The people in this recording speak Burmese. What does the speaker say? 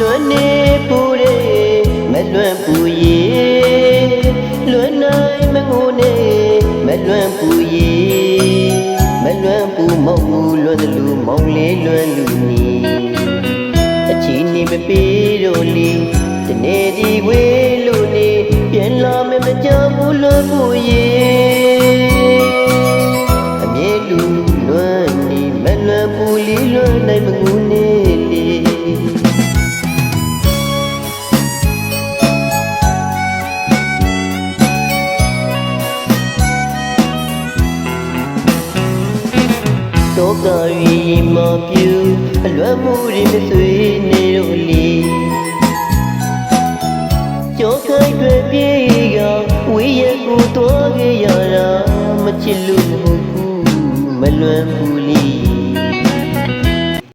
လွန်နေပူရဲမလွန်ပူရေလွန်နိုင်မငိုနေမလွန်ပူရေမလွန်ပူမုံမူလွန်သလူမောင်လေးလွန်လူနီအချီနေမပြေတော့လီတနေ့ဒီဝေးလို့နေပြန်လာမမကြဘူးလွန်ပူရေအမြဲလူလွန်နေမလွန်ပူလီလွန်နိုင်မငိုနေလေတော့ကရီမပြူအလွမ်းမှုတွေမဆွေးနေတော့လေကြောခိုင်တွေပြေးကဝေးရကိုတော့ခဲ့ရတာမချစ်လို့မဟုတ်ဘူးမလွမ်းဘူး